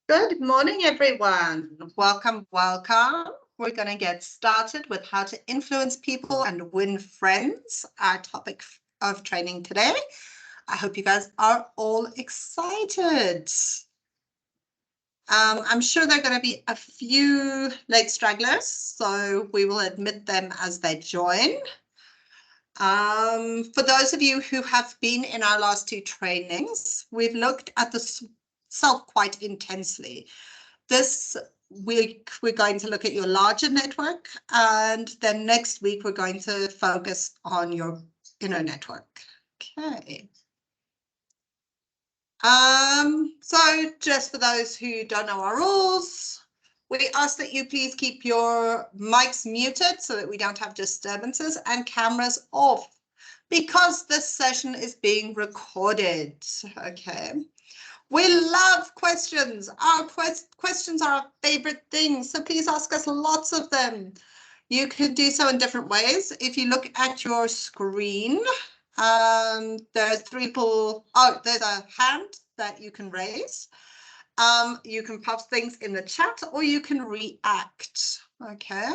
Good morning, everyone. Welcome, welcome. We're going to get started with how to influence people and win friends, our topic of training today. I hope you guys are all excited. I'm sure there are going to be a few late stragglers, so we will admit them as they join. For those of you who have been in our last two trainings, we've looked at the self quite intensely. This week, we're going to look at your larger network, and then next week, we're going to focus on your inner network. Okay. So just for those who don't know our rules, we ask that you please keep your mics muted so that we don't have disturbances and cameras off because this session is being recorded. Okay. We love questions. Our questions are our favorite things, so please ask us lots of them. You can do so in different ways. If you look at your screen, there's three people. Oh, there's a hand that you can raise. You can post things in the chat or you can react. Okay.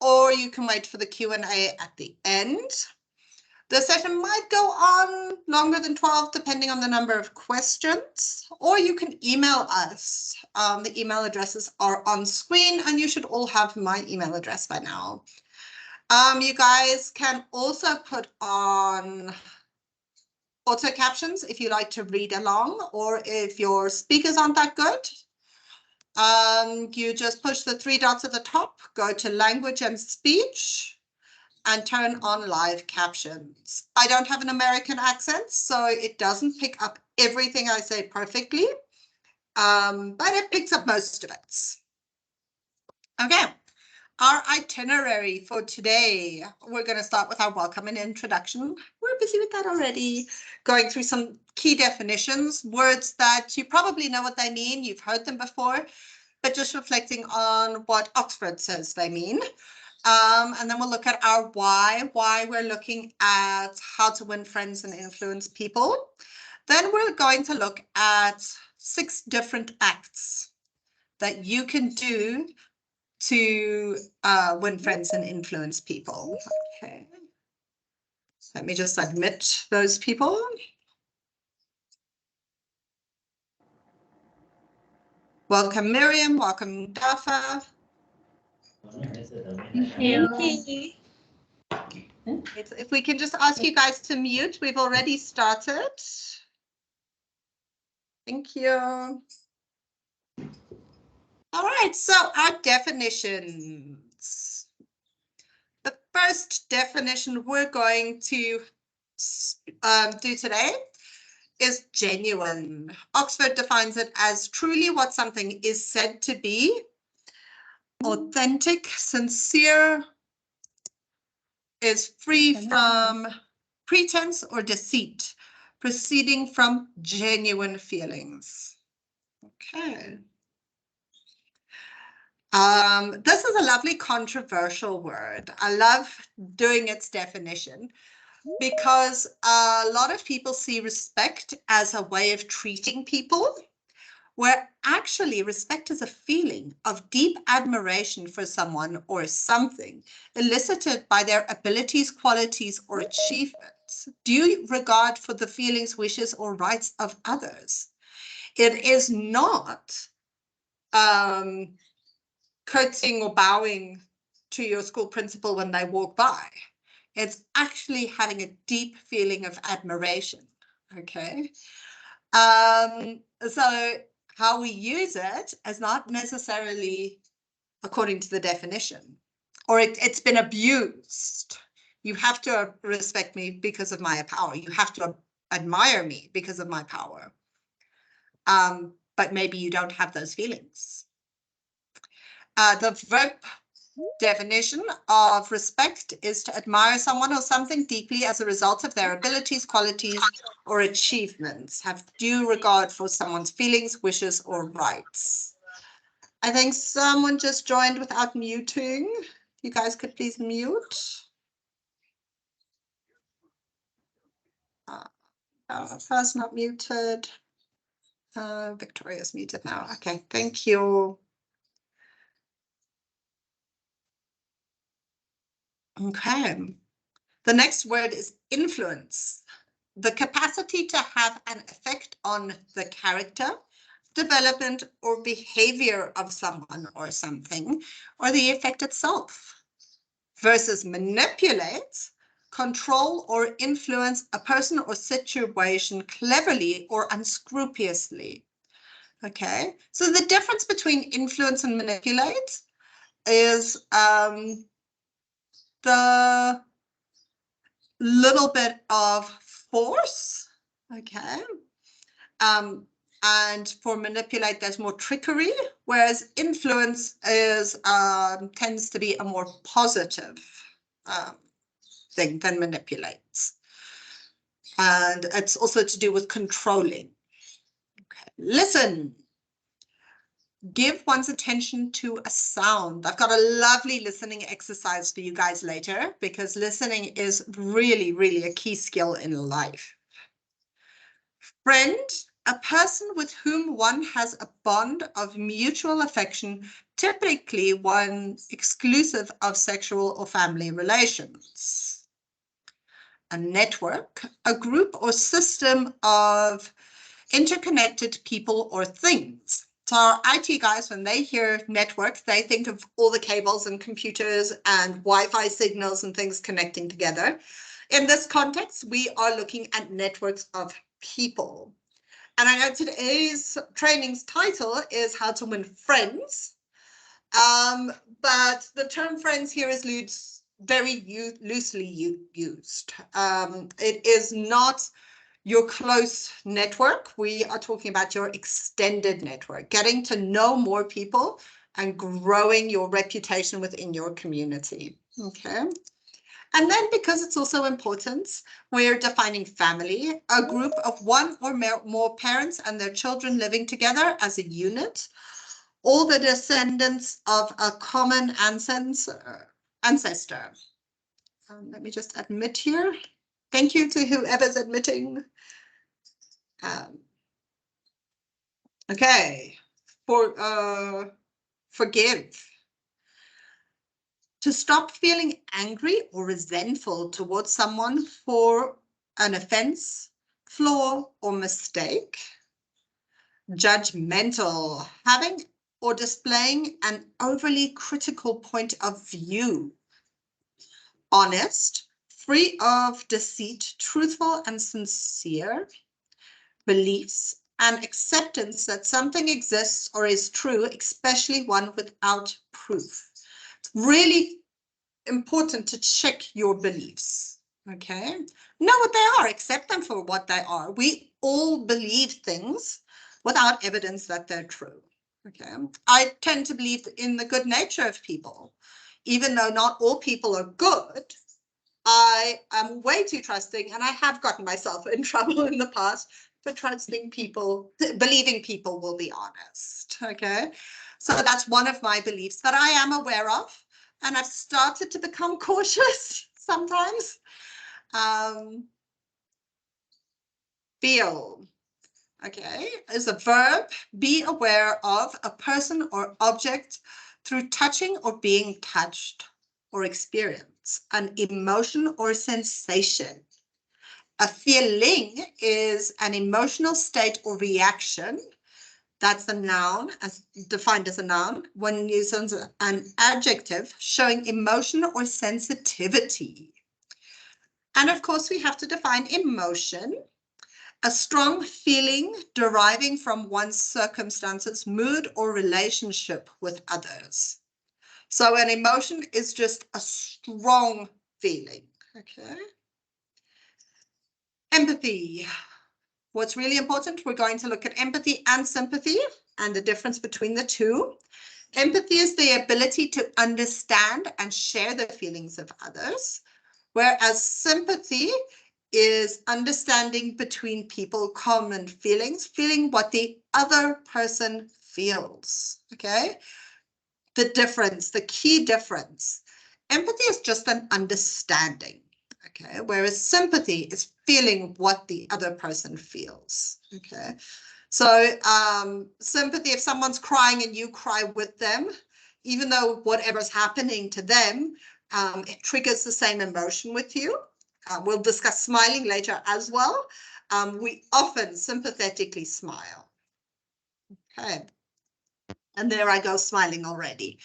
Or you can wait for the Q&A at the end. The session might go on longer than 12, depending on the number of questions, or you can email us. The email addresses are on screen, and you should all have my email address by now. You guys can also put on auto captions if you like to read along, or if your speakers aren't that good. You just push the three dots at the top, go to language and speech, and turn on live captions. I don't have an American accent, so it doesn't pick up everything I say perfectly, but it picks up most of it. Okay, our itinerary for today. We're going to start with our welcome and introduction. We're busy with that already. Going through some key definitions, words that you probably know what they mean. You've heard them before, but just reflecting on what Oxford says they mean. And then we'll look at our why we're looking at how to win friends and influence people. Then we're going to look at 6 different acts that you can do to win friends and influence people. Okay. Let me just admit those people. Welcome, Miriam. Welcome, Dafa. Thank you. If we can just ask you guys to mute, we've already started. Thank you. All right, so our definitions. The first definition we're going to do today is genuine. Oxford defines it as truly what something is said to be, authentic, sincere, is free from pretense or deceit, proceeding from genuine feelings. Okay. This is a lovely controversial word. I love doing its definition because a lot of people see respect as a way of treating people, where actually respect is a feeling of deep admiration for someone or something elicited by their abilities, qualities, or achievements, due regard for the feelings, wishes, or rights of others. It is not curtsying or bowing to your school principal when they walk by. It's actually having a deep feeling of admiration. Okay. So how we use it is not necessarily according to the definition, or it's been abused. You have to respect me because of my power. You have to admire me because of my power. But maybe you don't have those feelings. The verb Definition of respect is to admire someone or something deeply as a result of their abilities, qualities, or achievements. Have due regard for someone's feelings, wishes, or rights. I think someone just joined without muting. You guys could please mute. First not muted. Victoria's muted now. Okay, thank you. Okay. The next word is influence. The capacity to have an effect on the character, development, or behavior of someone or something, or the effect itself. Versus manipulate, control or influence a person or situation cleverly or unscrupulously. Okay, so the difference between influence and manipulate is the little bit of force, okay? And for manipulate, there's more trickery, whereas influence is tends to be a more positive thing than manipulates. And it's also to do with controlling. Okay. Listen. Give one's attention to a sound. I've got a lovely listening exercise for you guys later because listening is really, really a key skill in life. Friend, a person with whom one has a bond of mutual affection, typically one exclusive of sexual or family relations. A network, a group or system of interconnected people or things. So our IT guys, when they hear network, they think of all the cables and computers and Wi-Fi signals and things connecting together. In this context, we are looking at networks of people. And I know today's training's title is How to Win Friends. But the term friends here is very loosely used. It is not your close network. We are talking about your extended network, getting to know more people and growing your reputation within your community. Okay. And then because it's also important, we're defining family, a group of one or more parents and their children living together as a unit, all the descendants of a common ancestor. Let me just admit here. Thank you to whoever's admitting. Okay, forgive. To stop feeling angry or resentful towards someone for an offense, flaw, or mistake. Judgmental, having or displaying an overly critical point of view. Honest, free of deceit, truthful and sincere. Beliefs and acceptance that something exists or is true, especially one without proof. It's really important to check your beliefs, okay? Know what they are, accept them for what they are. We all believe things without evidence that they're true, okay? I tend to believe in the good nature of people. Even though not all people are good, I am way too trusting, and I have gotten myself in trouble in the past for trusting people, believing people will be honest, okay? So that's one of my beliefs that I am aware of, and I've started to become cautious sometimes. Feel, okay, is a verb. Be aware of a person or object through touching or being touched, or experience an emotion or sensation. A feeling is an emotional state or reaction. That's a noun, as defined as a noun, when used as an adjective showing emotion or sensitivity. And of course, we have to define emotion. A strong feeling deriving from one's circumstances, mood, or relationship with others. So an emotion is just a strong feeling, okay? Empathy. What's really important, we're going to look at empathy and sympathy and the difference between the two. Empathy is the ability to understand and share the feelings of others, whereas sympathy is understanding between people, common feelings, feeling what the other person feels, okay? The difference, the key difference. Empathy is just an understanding, okay? Whereas sympathy is feeling what the other person feels, okay? So sympathy, if someone's crying and you cry with them, even though whatever's happening to them, it triggers the same emotion with you. We'll discuss smiling later as well. We often sympathetically smile. Okay. And there I go smiling already.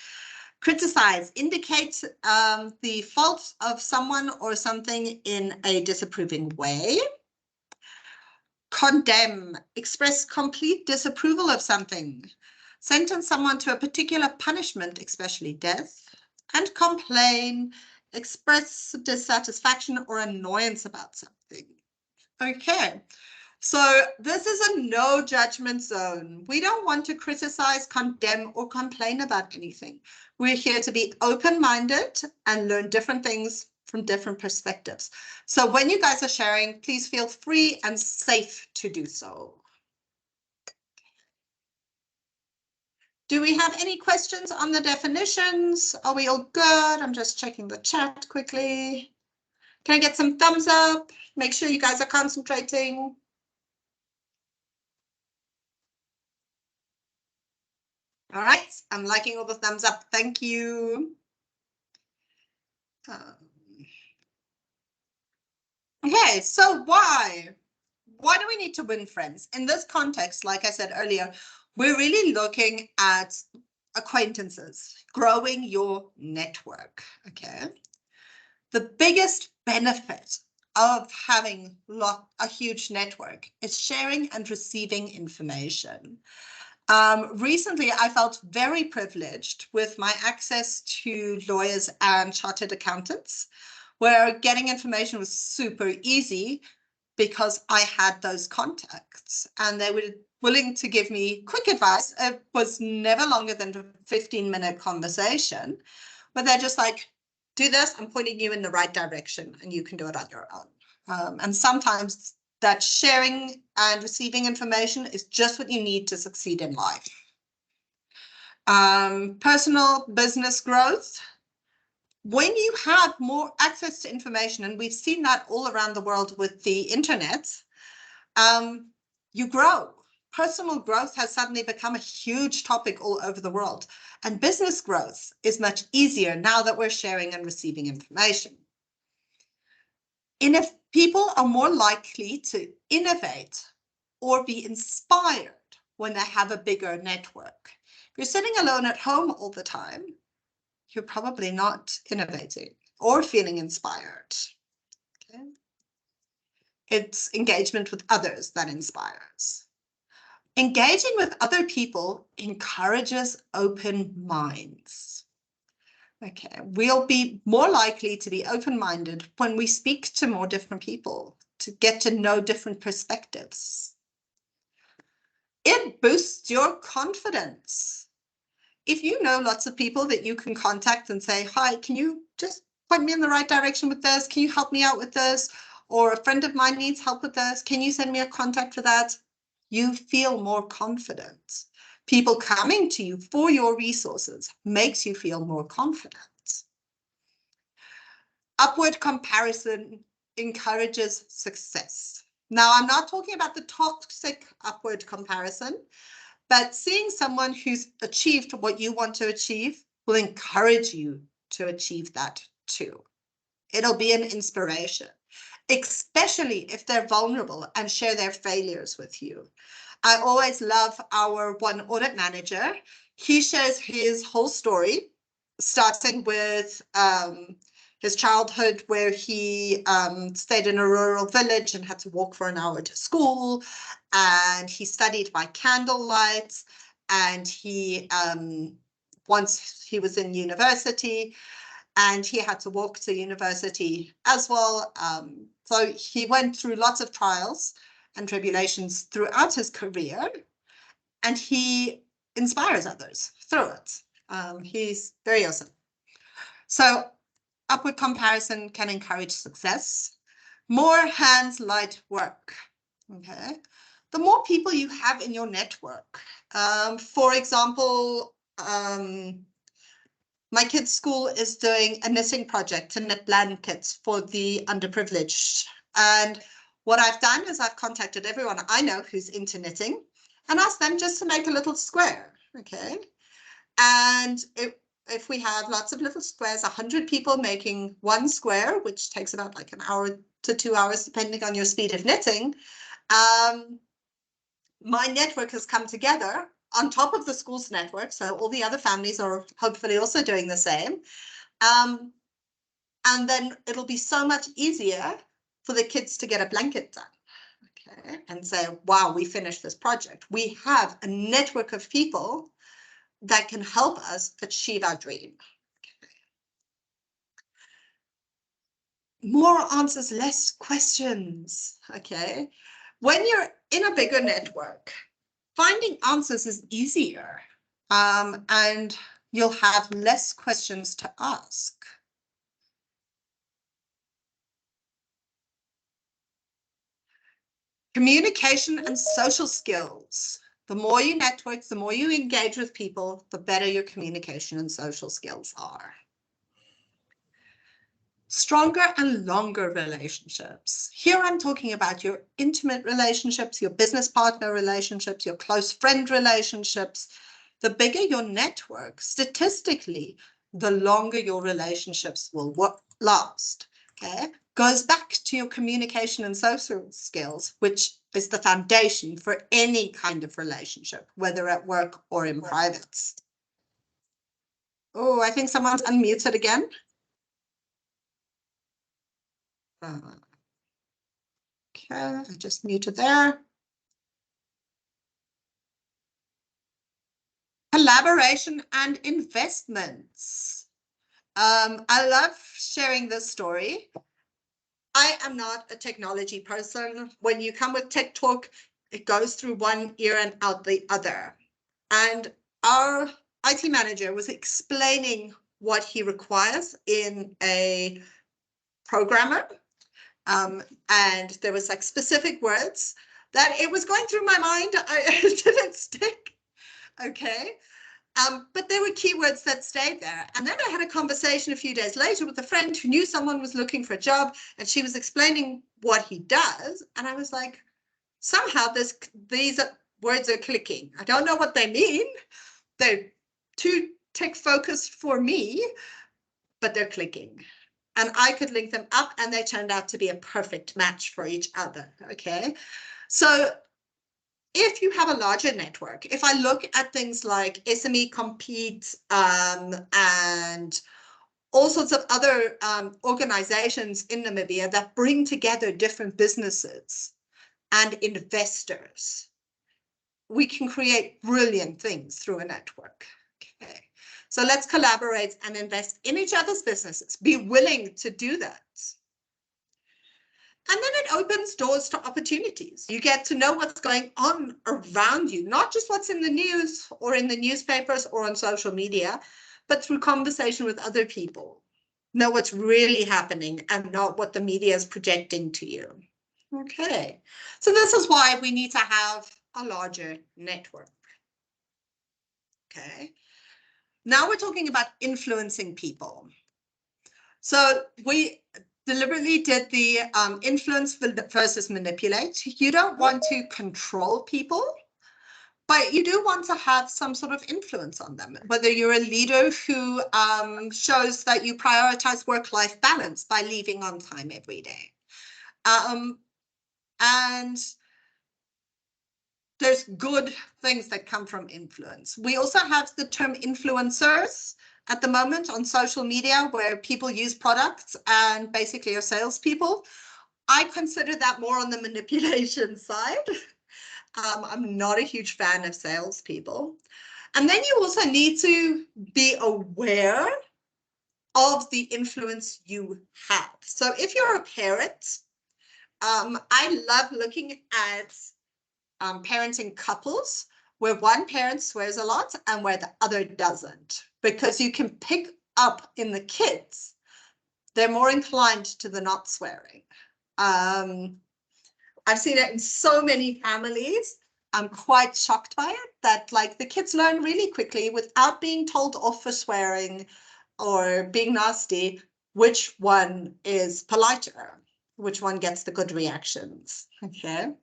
Criticize indicates the fault of someone or something in a disapproving way. Condemn, express complete disapproval of something. Sentence someone to a particular punishment, especially death. And complain, express dissatisfaction or annoyance about something. Okay, so this is a no judgment zone. We don't want to criticize, condemn, or complain about anything. We're here to be open-minded and learn different things from different perspectives. So when you guys are sharing, please feel free and safe to do so. Do we have any questions on the definitions? Are we all good? I'm just checking the chat quickly. Can I get some thumbs up? Make sure you guys are concentrating. All right, I'm liking all the thumbs up. Thank you. Okay, so why? Why do we need to win friends? In this context, like I said earlier, we're really looking at acquaintances, growing your network, okay? The biggest benefit of having a huge network is sharing and receiving information. Recently, I felt very privileged with my access to lawyers and chartered accountants, where getting information was super easy because I had those contacts and they were willing to give me quick advice. It was never longer than a 15-minute conversation, but they're just like, do this, I'm pointing you in the right direction and you can do it on your own. And sometimes that sharing and receiving information is just what you need to succeed in life. Personal business growth. When you have more access to information, and we've seen that all around the world with the internet, you grow. Personal growth has suddenly become a huge topic all over the world. And business growth is much easier now that we're sharing and receiving information. If people are more likely to innovate or be inspired when they have a bigger network. If you're sitting alone at home all the time, you're probably not innovating or feeling inspired. Okay? It's engagement with others that inspires. Engaging with other people encourages open minds. Okay, we'll be more likely to be open-minded when we speak to more different people, to get to know different perspectives. It boosts your confidence. If you know lots of people that you can contact and say, hi, can you just point me in the right direction with this? Can you help me out with this? Or a friend of mine needs help with this. Can you send me a contact for that? You feel more confident. People coming to you for your resources makes you feel more confident. Upward comparison encourages success. Now, I'm not talking about the toxic upward comparison, but seeing someone who's achieved what you want to achieve will encourage you to achieve that too. It'll be an inspiration, especially if they're vulnerable and share their failures with you. I always love our one audit manager. He shares his whole story, starting with his childhood where he stayed in a rural village and had to walk for an hour to school. And he studied by candlelight. And he, once he was in university, and he had to walk to university as well. So he went through lots of trials and tribulations throughout his career, and he inspires others through it. He's very awesome. So upward comparison can encourage success. More hands, light work. Okay. The more people you have in your network. For example, my kids' school is doing a knitting project to knit blankets for the underprivileged. And what I've done is I've contacted everyone I know who's into knitting and asked them just to make a little square. Okay. And if we have lots of little squares, 100 people making one square, which takes about like an hour to 2 hours, depending on your speed of knitting, my network has come together on top of the school's network. So all the other families are hopefully also doing the same. And then it'll be so much easier for the kids to get a blanket done. Okay. And say, wow, we finished this project. We have a network of people that can help us achieve our dream. Okay. More answers, less questions. Okay. When you're in a bigger network, finding answers is easier, and you'll have less questions to ask. Communication and social skills. The more you network, the more you engage with people, the better your communication and social skills are. Stronger and longer relationships. Here I'm talking about your intimate relationships, your business partner relationships, your close friend relationships. The bigger your network, statistically, the longer your relationships will last. Okay, goes back to your communication and social skills, which is the foundation for any kind of relationship, whether at work or in private. Oh, I think someone's unmuted again. Okay, I just muted there. Collaboration and investments. I love sharing this story. I am not a technology person. When you come with Tech Talk, it goes through one ear and out the other. And our IT manager was explaining what he requires in a programmer. And there was like specific words that it was going through my mind. It didn't stick. Okay. But there were keywords that stayed there. And then I had a conversation a few days later with a friend who knew someone was looking for a job, and she was explaining what he does. And I was like, somehow these words are clicking. I don't know what they mean. They're too tech focused for me, but they're clicking. And I could link them up, and they turned out to be a perfect match for each other. Okay. So if you have a larger network, if I look at things like SME Compete and all sorts of other organizations in Namibia that bring together different businesses and investors, we can create brilliant things through a network. Okay. So let's collaborate and invest in each other's businesses. Be willing to do that. And then it opens doors to opportunities. You get to know what's going on around you, not just what's in the news or in the newspapers or on social media, but through conversation with other people. Know what's really happening and not what the media is projecting to you. Okay, so this is why we need to have a larger network. Okay, now we're talking about influencing people. So we deliberately did the influence versus manipulate. You don't want to control people, but you do want to have some sort of influence on them. Whether you're a leader who shows that you prioritize work-life balance by leaving on time every day. And there's good things that come from influence. We also have the term influencers at the moment on social media, where people use products and basically are salespeople. I consider that more on the manipulation side. I'm not a huge fan of salespeople. And then you also need to be aware of the influence you have. So if you're a parent, I love looking at parenting couples where one parent swears a lot and where the other doesn't. because you can pick up in the kids, they're more inclined to the not swearing. I've seen it in so many families. I'm quite shocked by it, that like the kids learn really quickly without being told off for swearing or being nasty, which one is politer, which one gets the good reactions. Okay.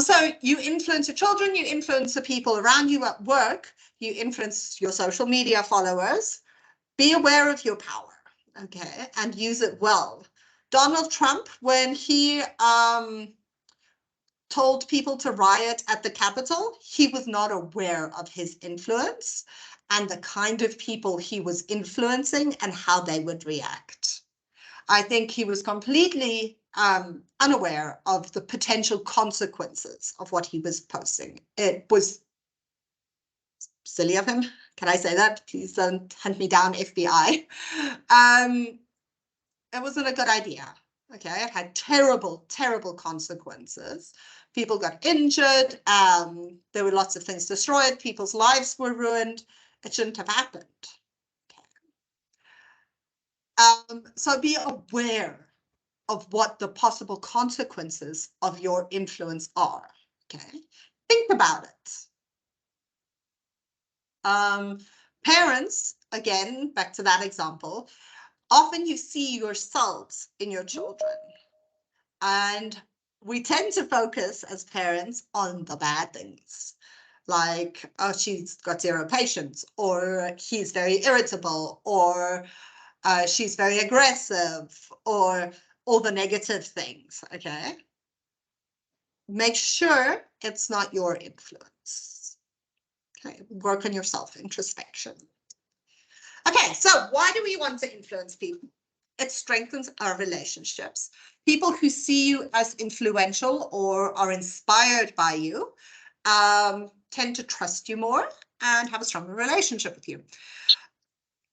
So you influence your children, you influence the people around you at work, you influence your social media followers. Be aware of your power, okay, and use it well. Donald Trump, when he told people to riot at the Capitol, he was not aware of his influence and the kind of people he was influencing and how they would react. I think he was completely unaware of the potential consequences of what he was posting. It was silly of him. Can I say that? Please don't hunt me down, FBI. It wasn't a good idea. Okay, it had terrible, terrible consequences. People got injured. There were lots of things destroyed. People's lives were ruined. It shouldn't have happened. Okay. So be aware of what the possible consequences of your influence are. Okay, think about it. Parents, again, back to that example, often you see yourselves in your children, and we tend to focus as parents on the bad things, like, oh, she's got zero patience, or he's very irritable, or she's very aggressive, or all the negative things. Okay, make sure it's not your influence. Okay, work on your self-introspection. Okay, so why do we want to influence people? It strengthens our relationships. People who see you as influential or are inspired by you tend to trust you more and have a stronger relationship with you.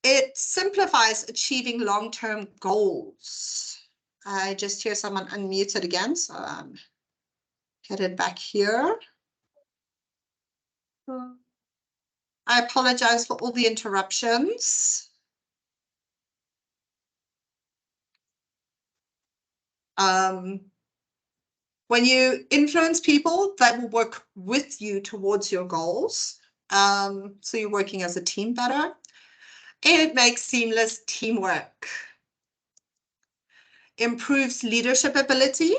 It simplifies achieving long-term goals. I just hear someone unmuted again, so I'm headed back here. I apologize for all the interruptions. When you influence people, that will work with you towards your goals. So you're working as a team better. It makes seamless teamwork. Improves leadership ability.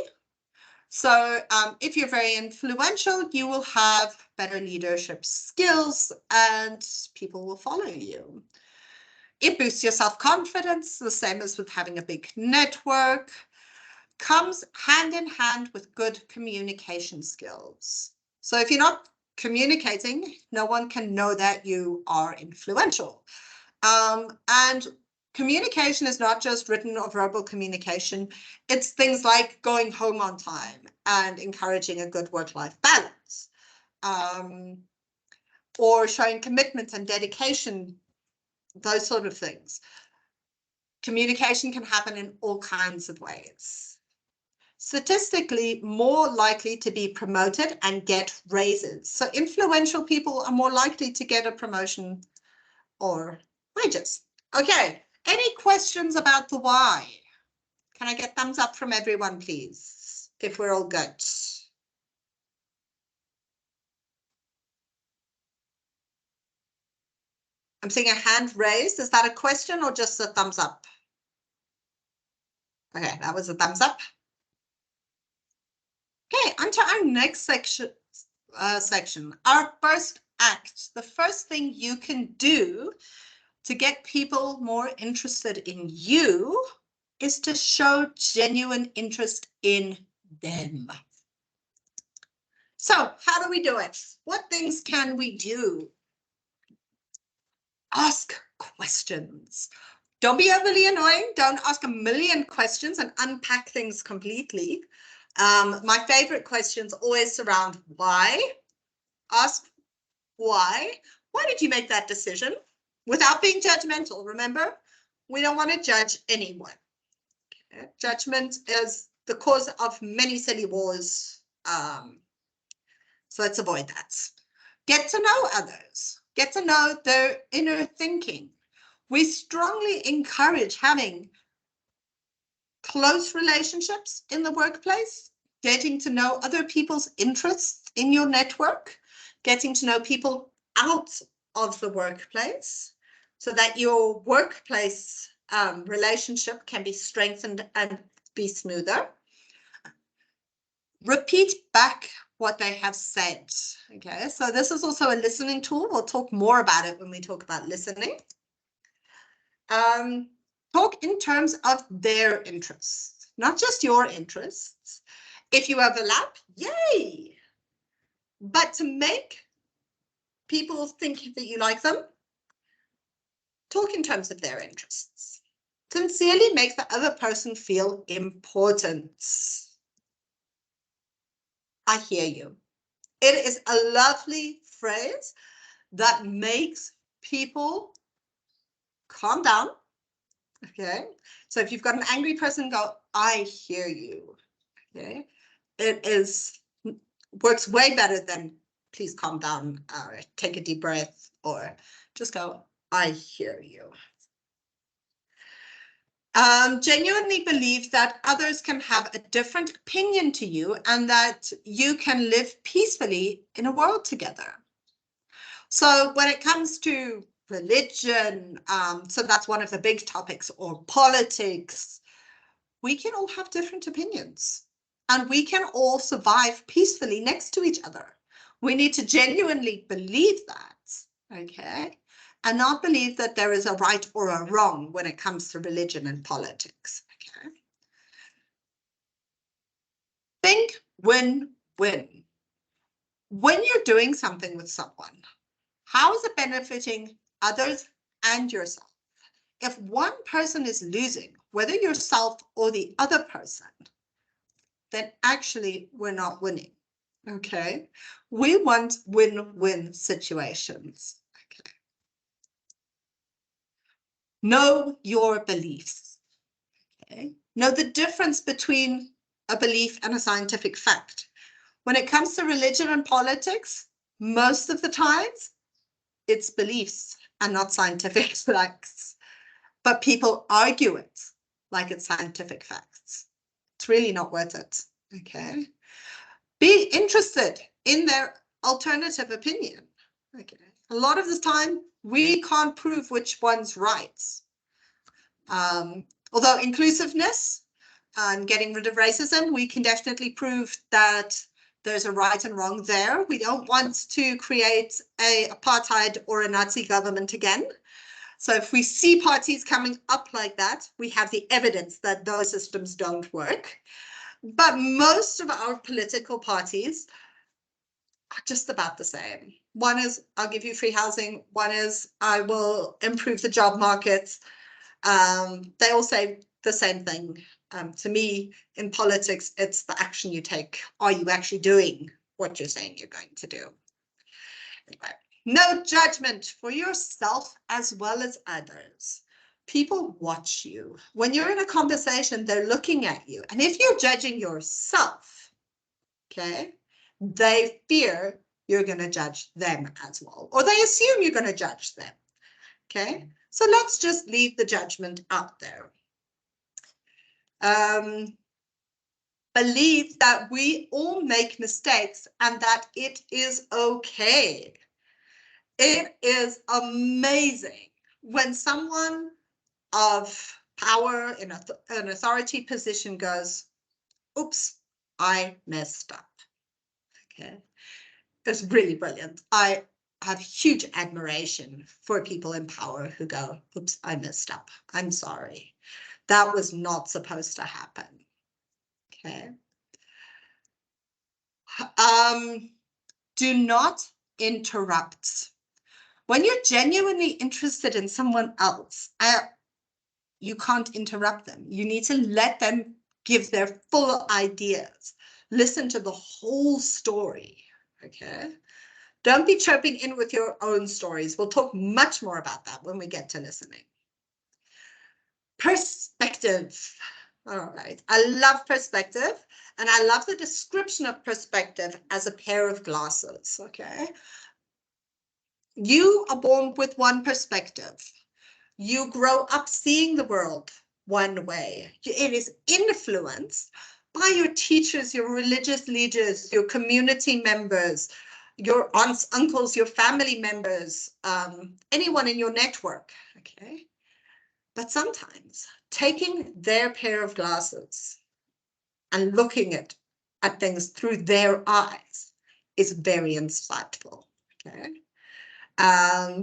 So if you're very influential, you will have better leadership skills and people will follow you. It boosts your self-confidence, the same as with having a big network. Comes hand in hand with good communication skills. So if you're not communicating, no one can know that you are influential. And communication is not just written or verbal communication. It's things like going home on time and encouraging a good work-life balance, or showing commitment and dedication, those sort of things. Communication can happen in all kinds of ways. Statistically more likely to be promoted and get raises. So influential people are more likely to get a promotion or wages. Okay, any questions about the why? Can I get thumbs up from everyone, please, if we're all good? I'm seeing a hand raised. Is that a question or just a thumbs up? Okay, that was a thumbs up. Okay, on to our next section. Our first act. The first thing you can do to get people more interested in you is to show genuine interest in them. So how do we do it? What things can we do? Ask questions. Don't be overly annoying. Don't ask a million questions and unpack things completely. My favorite questions always surround why. Ask why. Why did you make that decision? Without being judgmental, remember? We don't want to judge anyone. Okay? Judgment is the cause of many silly wars. So let's avoid that. Get to know others. Get to know their inner thinking. We strongly encourage having close relationships in the workplace, getting to know other people's interests in your network, getting to know people out of the workplace so that your workplace relationship can be strengthened and be smoother. Repeat back what they have said. Okay, so this is also a listening tool. We'll talk more about it when we talk about listening. Talk in terms of their interests, not just your interests. If you overlap, yay! But to make people think that you like them, talk in terms of their interests. Sincerely make the other person feel important. I hear you. It is a lovely phrase that makes people calm down. Okay, so if you've got an angry person, go, I hear you. Okay, it works way better than please calm down, or take a deep breath, or just go, I hear you. Genuinely believe that others can have a different opinion to you and that you can live peacefully in a world together. So when it comes to religion, so that's one of the big topics, or politics, we can all have different opinions and we can all survive peacefully next to each other. We need to genuinely believe that, okay? And not believe that there is a right or a wrong when it comes to religion and politics, okay? Think win-win. When you're doing something with someone, how is it benefiting others and yourself? If one person is losing, whether yourself or the other person, then actually we're not winning, okay? We want win-win situations, okay? Know your beliefs, okay? Know the difference between a belief and a scientific fact. When it comes to religion and politics, most of the times it's beliefs and not scientific facts. But people argue it like it's scientific facts. It's really not worth it, okay? Be interested in their alternative opinion, okay? A lot of the time, we can't prove which one's right. Although inclusiveness and getting rid of racism, we can definitely prove that there's a right and wrong there. We don't want to create an apartheid or a Nazi government again. So if we see parties coming up like that, we have the evidence that those systems don't work. But most of our political parties are just about the same. One is, I'll give you free housing. One is, I will improve the job market. They all say the same thing. To me, in politics, it's the action you take. Are you actually doing what you're saying you're going to do? Anyway. No judgment for yourself as well as others. People watch you. When you're in a conversation, they're looking at you. And if you're judging yourself, okay, they fear you're going to judge them as well. Or they assume you're going to judge them, okay? So let's just leave the judgment out there. Believe that we all make mistakes and that it is okay. It is amazing when someone of power in an authority position goes, oops, I messed up. Okay, it's really brilliant. I have huge admiration for people in power who go, oops, I messed up. I'm sorry. That was not supposed to happen. Okay. Do not interrupt. When you're genuinely interested in someone else, you can't interrupt them. You need to let them give their full ideas. Listen to the whole story, okay? Don't be chirping in with your own stories. We'll talk much more about that when we get to listening. Perspective. All right, I love perspective, and I love the description of perspective as a pair of glasses, okay? You are born with one perspective. You grow up seeing the world one way. It is influenced by your teachers, your religious leaders, your community members, your aunts, uncles, your family members, anyone in your network, okay? But sometimes taking their pair of glasses and looking at things through their eyes is very insightful, okay?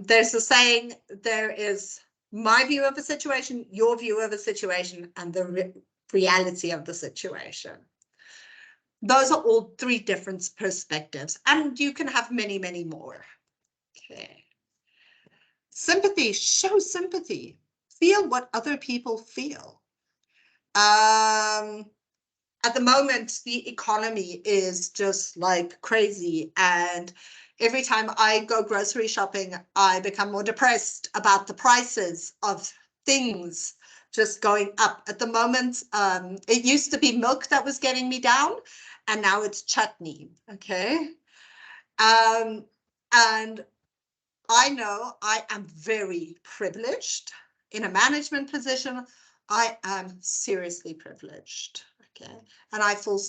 There's a saying, there is my view of a situation, your view of a situation, and the reality of the situation. Those are all three different perspectives, and you can have many, many more. Okay. Sympathy, show sympathy. Feel what other people feel. At the moment, the economy is just like crazy, and every time I go grocery shopping, I become more depressed about the prices of things just going up. At the moment, it used to be milk that was getting me down, and now it's chutney, okay? And I know I am very privileged in a management position. I am seriously privileged, okay? And I feel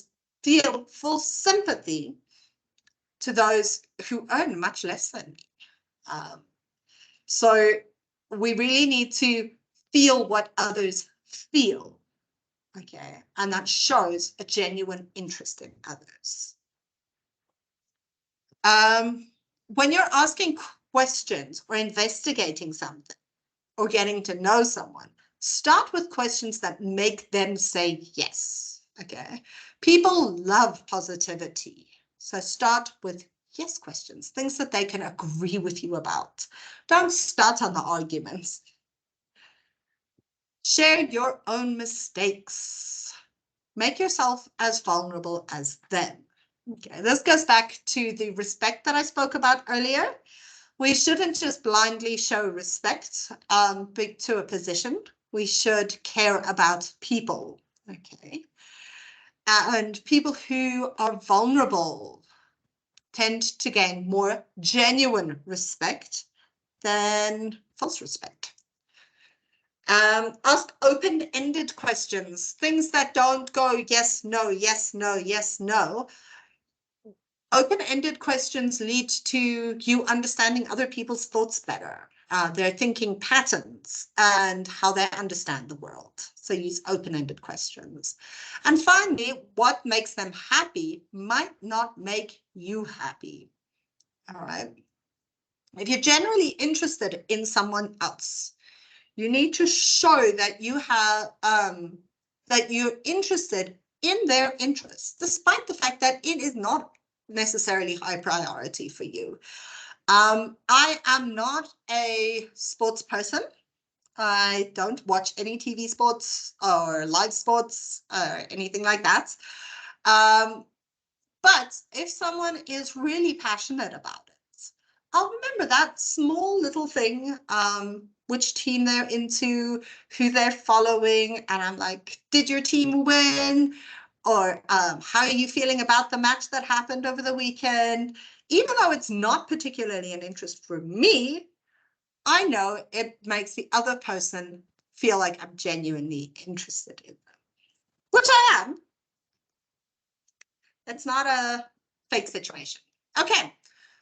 full sympathy to those who earn much less than me. So we really need to feel what others feel, okay? And that shows a genuine interest in others. When you're asking questions or investigating something or getting to know someone, start with questions that make them say yes, okay? People love positivity. So start with yes questions, things that they can agree with you about. Don't start on the arguments. Share your own mistakes. Make yourself as vulnerable as them. Okay, this goes back to the respect that I spoke about earlier. We shouldn't just blindly show respect to a position. We should care about people, okay? And people who are vulnerable tend to gain more genuine respect than false respect. Ask open-ended questions, things that don't go yes, no, yes, no, yes, no. Open-ended questions lead to you understanding other people's thoughts better, their thinking patterns, and how they understand the world. So use open-ended questions. And finally, what makes them happy might not make you happy. All right. If you're generally interested in someone else, you need to show that you have that you're interested in their interests, despite the fact that it is not necessarily high priority for you. I am not a sports person. I don't watch any TV sports or live sports or anything like that. But if someone is really passionate about it, I'll remember that small little thing, which team they're into, who they're following, and I'm like, did your team win? Or how are you feeling about the match that happened over the weekend? Even though it's not particularly an interest for me, I know it makes the other person feel like I'm genuinely interested in them, which I am. It's not a fake situation. Okay,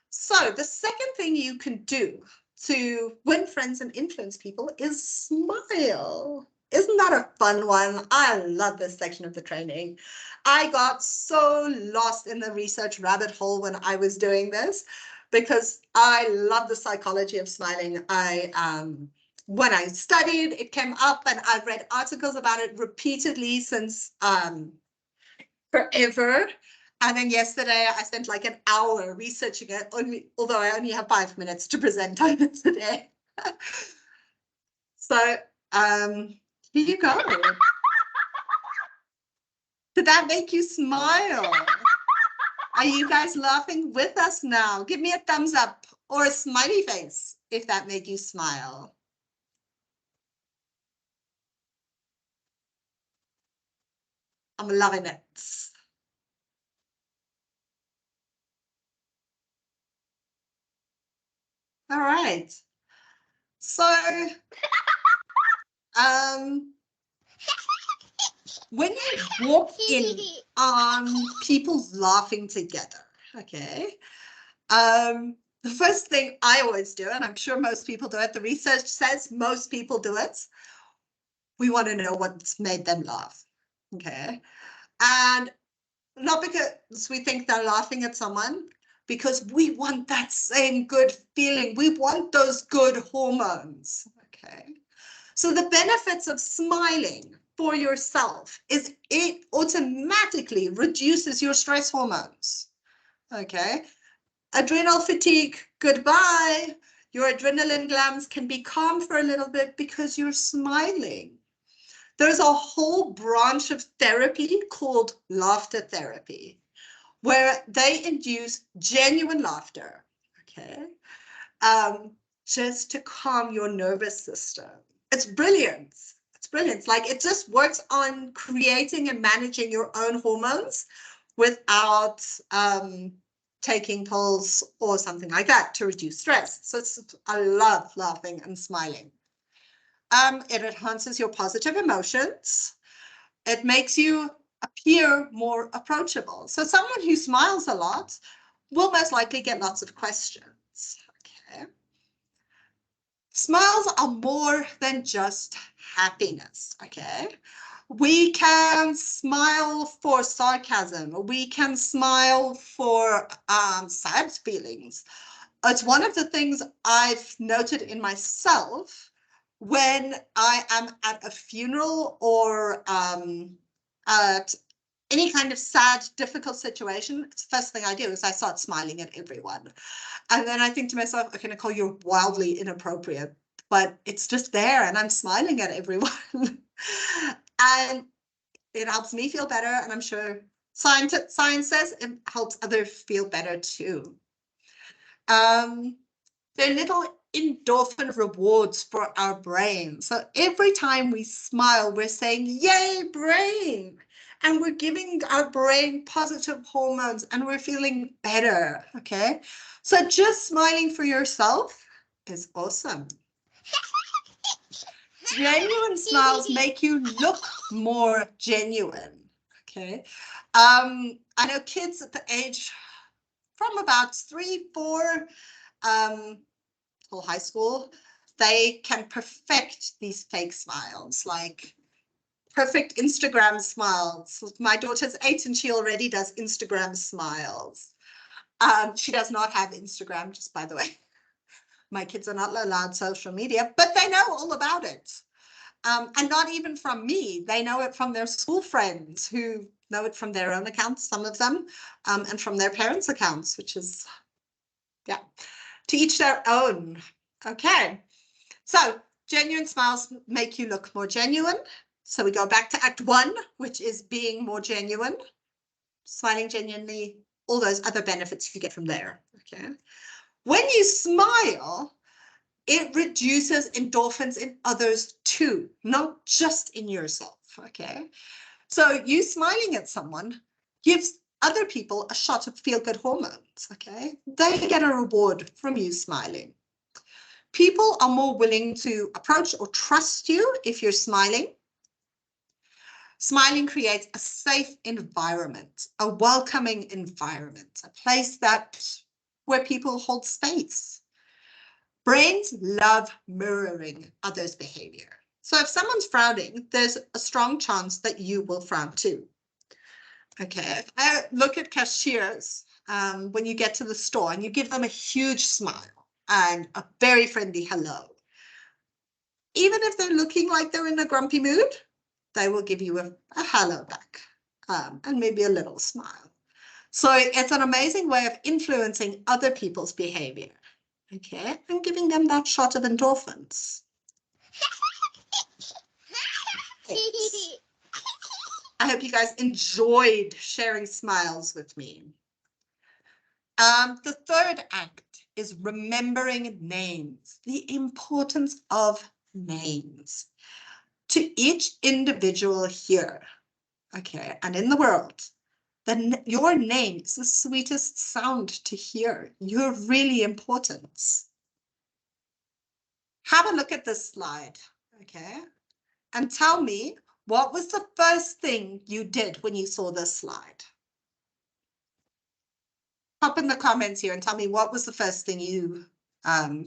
so the second thing you can do to win friends and influence people is smile. Isn't that a fun one? I love this section of the training. I got so lost in the research rabbit hole when I was doing this because I love the psychology of smiling. When I studied, it came up and I've read articles about it repeatedly since forever. And then yesterday I spent like an hour researching it, although I only have 5 minutes to present on it today. So here you go. Did that make you smile? Are you guys laughing with us now? Give me a thumbs up or a smiley face if that made you smile. I'm loving it. All right. So, when you walk in on people laughing together, okay, the first thing I always do, and I'm sure most people do it, the research says most people do it, we want to know what's made them laugh, okay? And not because we think they're laughing at someone, because we want that same good feeling. We want those good hormones, okay? So the benefits of smiling for yourself is it automatically reduces your stress hormones, okay? Adrenal fatigue, goodbye. Your adrenaline glands can be calm for a little bit because you're smiling. There's a whole branch of therapy called laughter therapy, where they induce genuine laughter, okay, just to calm your nervous system. It's brilliant. It's brilliant. Like, it just works on creating and managing your own hormones without taking pills or something like that to reduce stress. So I love laughing and smiling. It enhances your positive emotions. It makes you appear more approachable. So someone who smiles a lot will most likely get lots of questions. Okay. Smiles are more than just happiness. Okay. We can smile for sarcasm. We can smile for sad feelings. It's one of the things I've noted in myself when I am at a funeral or at any kind of sad, difficult situation. It's the first thing I do is I start smiling at everyone. And then I think to myself, okay, Nicole, you're wildly inappropriate, but it's just there and I'm smiling at everyone. And it helps me feel better. And I'm sure science says it helps others feel better too. They're little endorphin rewards for our brain. So every time we smile, we're saying, yay, brain. And we're giving our brain positive hormones and we're feeling better. Okay. So just smiling for yourself is awesome. Genuine smiles make you look more genuine. Okay. I know kids at the age from about 3, 4, till high school, they can perfect these fake smiles, like perfect Instagram smiles. My daughter's 8 and she already does Instagram smiles. She does not have Instagram, just by the way. My kids are not allowed social media, but they know all about it. And not even from me. They know it from their school friends who know it from their own accounts, some of them, and from their parents' accounts, which is, yeah, to each their own. Okay, so genuine smiles make you look more genuine. So we go back to Act 1, which is being more genuine, smiling genuinely, all those other benefits you get from there. Okay, when you smile, it reduces endorphins in others too, not just in yourself. Okay, so you smiling at someone gives other people a shot of feel-good hormones. Okay, they get a reward from you smiling. People are more willing to approach or trust you if you're smiling. Smiling creates a safe environment, a welcoming environment, a place where people hold space. Brains love mirroring others' behavior. So if someone's frowning, there's a strong chance that you will frown too. Okay, I look at cashiers when you get to the store and you give them a huge smile and a very friendly hello. Even if they're looking like they're in a grumpy mood, they will give you a hello back and maybe a little smile. So it's an amazing way of influencing other people's behavior, okay, and giving them that shot of endorphins. I hope you guys enjoyed sharing smiles with me. The third act is remembering names, the importance of names. To each individual here, okay, and in the world, then your name is the sweetest sound to hear. You're really important. Have a look at this slide, okay? And tell me, what was the first thing you did when you saw this slide? Pop in the comments here and tell me what was the first thing you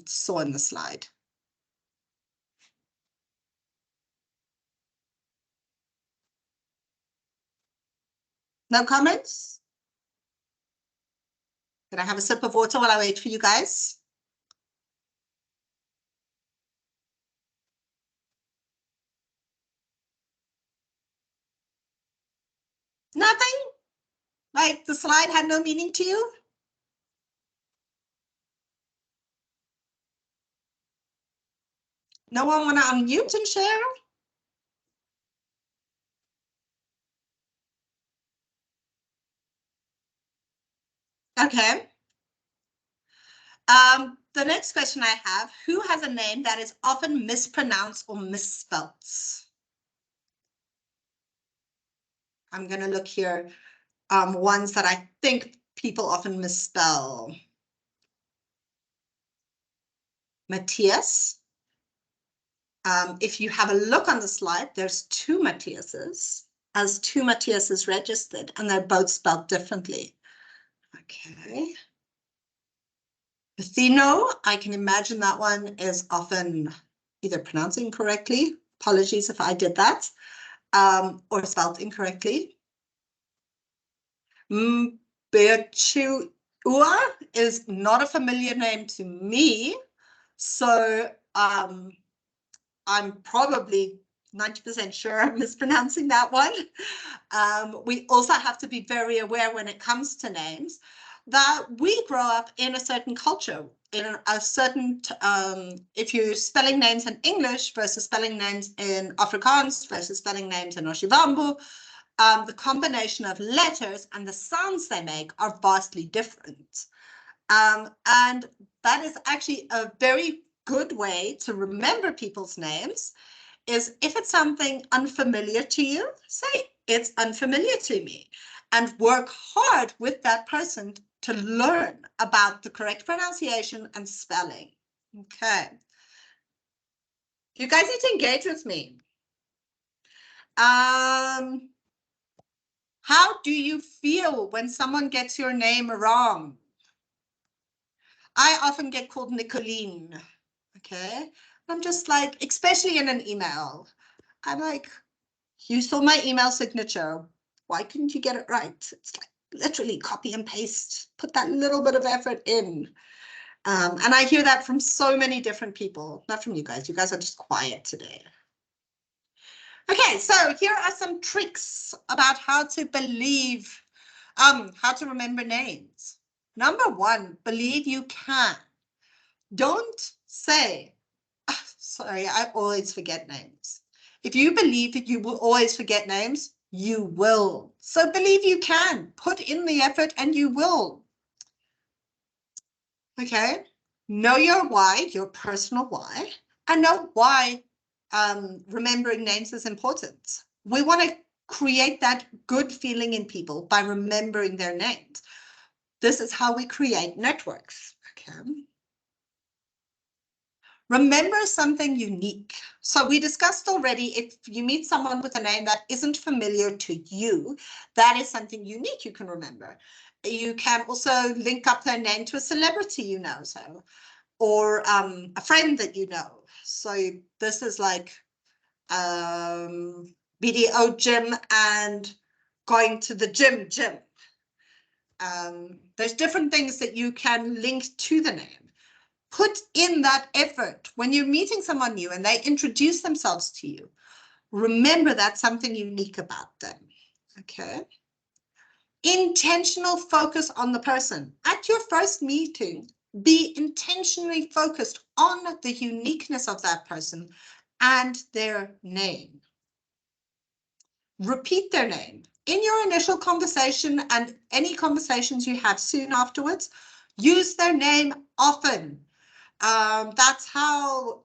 saw in the slide. No comments? Can I have a sip of water while I wait for you guys? Nothing? Like the slide had no meaning to you? No one want to unmute and share? Okay. The next question I have, who has a name that is often mispronounced or misspelt? I'm going to look here. Ones that I think people often misspell. Matthias. If you have a look on the slide, there's two Matthiases, as two Matthiases registered, and they're both spelled differently. Okay. Atheno, I can imagine that one is often either pronounced incorrectly, apologies if I did that, or spelled incorrectly. Beachua is not a familiar name to me, so I'm probably 90% sure I'm mispronouncing that one. We also have to be very aware when it comes to names that we grow up in a certain culture, in a certain, if you're spelling names in English versus spelling names in Afrikaans versus spelling names in Oshivambu, the combination of letters and the sounds they make are vastly different. And that is actually a very good way to remember people's names, is if it's something unfamiliar to you, say it's unfamiliar to me, and work hard with that person to learn about the correct pronunciation and spelling. Okay. You guys need to engage with me. How do you feel when someone gets your name wrong? I often get called Nicoline, okay? I'm just like, especially in an email, I'm like, you saw my email signature. Why couldn't you get it right? It's like literally copy and paste, put that little bit of effort in. And I hear that from so many different people, not from you guys. You guys are just quiet today. Okay, so here are some tricks about how to believe, how to remember names. Number one, believe you can. Don't say, oh, sorry, I always forget names. If you believe that you will always forget names, you will. So believe you can. Put in the effort and you will. Okay? Know your why, your personal why, and know why remembering names is important. We want to create that good feeling in people by remembering their names. This is how we create networks. Okay? Remember something unique. So we discussed already, if you meet someone with a name that isn't familiar to you, that is something unique you can remember. You can also link up their name to a celebrity you know, so, or a friend that you know. So this is like BDO gym and going to the gym. There's different things that you can link to the name. Put in that effort when you're meeting someone new and they introduce themselves to you. Remember that's something unique about them. Okay. Intentional focus on the person. At your first meeting, be intentionally focused on the uniqueness of that person and their name. Repeat their name. In your initial conversation and any conversations you have soon afterwards, use their name often. That's how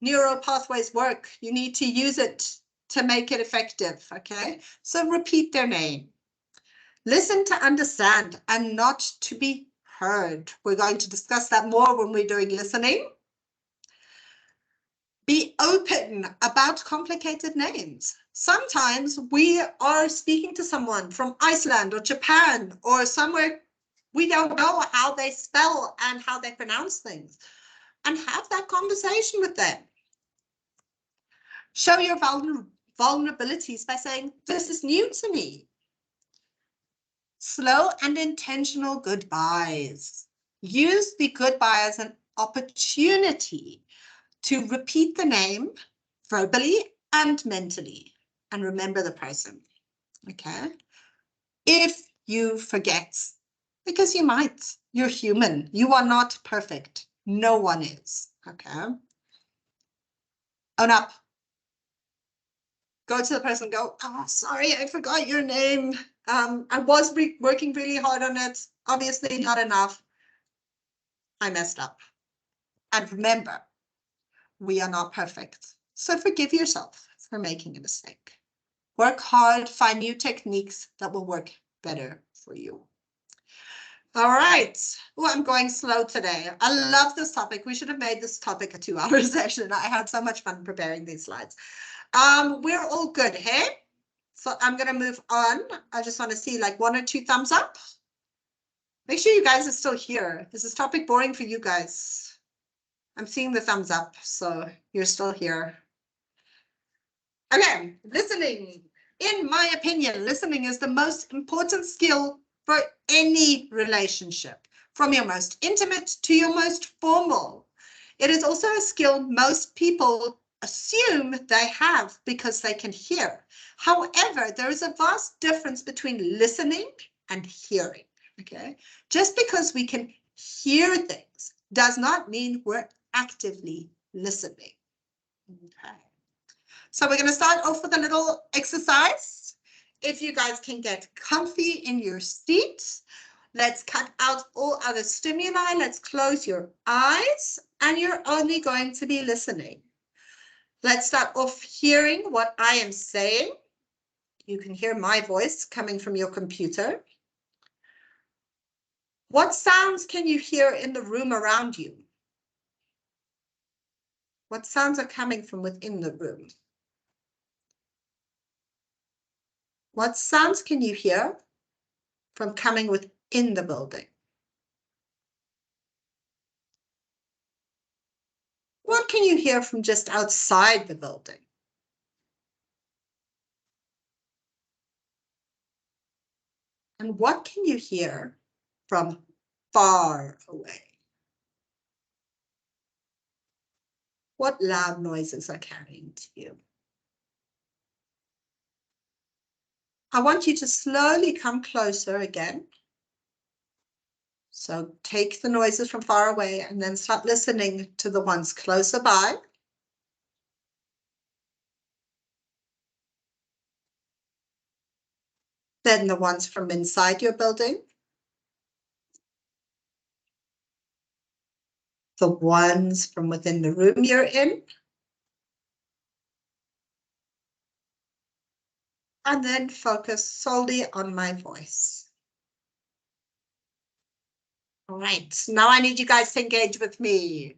neural pathways work. You need to use it to make it effective, okay? So repeat their name. Listen to understand and not to be heard. We're going to discuss that more when we're doing listening. Be open about complicated names. Sometimes we are speaking to someone from Iceland or Japan or somewhere we don't know how they spell and how they pronounce things, and have that conversation with them. Show your vulnerabilities by saying, this is new to me. Slow and intentional goodbyes. Use the goodbye as an opportunity to repeat the name verbally and mentally, and remember the person, okay? If you forget, because you might, you're human, you are not perfect, no one is, okay? Own up. Go to the person, go, oh, sorry, I forgot your name. I was working really hard on it, obviously not enough. I messed up. And remember, we are not perfect. So forgive yourself for making a mistake. Work hard, find new techniques that will work better for you. All right. Oh, I'm going slow today. I love this topic. We should have made this topic a 2-hour session. I had so much fun preparing these slides. We're all good, hey? So I'm going to move on. I just want to see like 1 or 2 thumbs up. Make sure you guys are still here. Is this topic boring for you guys? I'm seeing the thumbs up, so you're still here. Okay, listening. In my opinion, listening is the most important skill for any relationship, from your most intimate to your most formal. It is also a skill most people assume they have because they can hear. However, there is a vast difference between listening and hearing, okay? Just because we can hear things does not mean we're actively listening, okay? So we're going to start off with a little exercise. If you guys can get comfy in your seats, let's cut out all other stimuli. Let's close your eyes, and you're only going to be listening. Let's start off hearing what I am saying. You can hear my voice coming from your computer. What sounds can you hear in the room around you? What sounds are coming from within the room? What sounds can you hear from coming within the building? What can you hear from just outside the building? And what can you hear from far away? What loud noises are carrying to you? I want you to slowly come closer again. So take the noises from far away and then start listening to the ones closer by. Then the ones from inside your building. The ones from within the room you're in. And then focus solely on my voice. All right, now I need you guys to engage with me.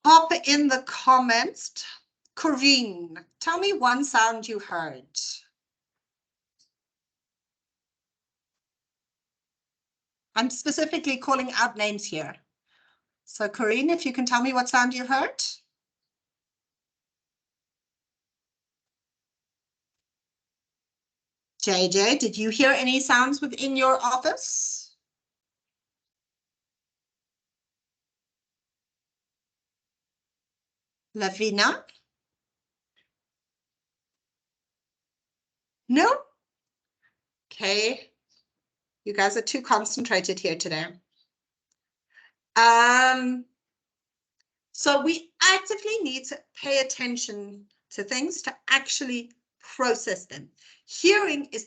Pop in the comments. Corinne, tell me one sound you heard. I'm specifically calling out names here. So Corinne, if you can tell me what sound you heard. JJ, did you hear any sounds within your office? Lavina? No? Okay. You guys are too concentrated here today. So we actively need to pay attention to things to actually process them. Hearing is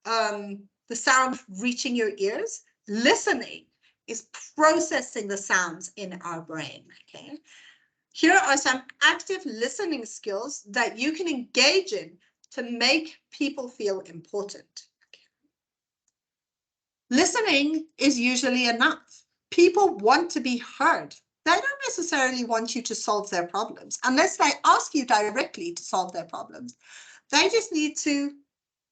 the sound reaching your ears. Listening is processing the sounds in our brain, okay? Here are some active listening skills that you can engage in to make people feel important. Okay. Listening is usually enough. People want to be heard. They don't necessarily want you to solve their problems unless they ask you directly to solve their problems. They just need to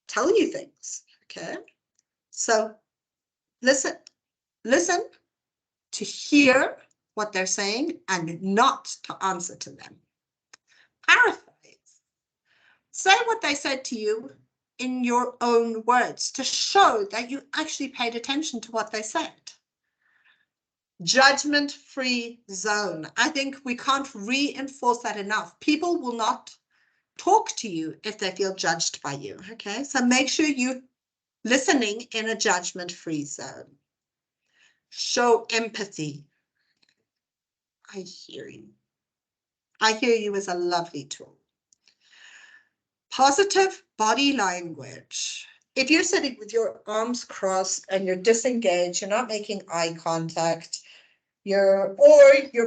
tell you things, okay? So listen to hear what they're saying and not to answer to them. Paraphrase. Say what they said to you in your own words to show that you actually paid attention to what they said. Judgment-free zone. I think we can't reinforce that enough. People will not talk to you if they feel judged by you, okay? So make sure you're listening in a judgment-free zone. Show empathy. I hear you. I hear you is a lovely tool. Positive body language. If you're sitting with your arms crossed and you're disengaged, you're not making eye contact, you're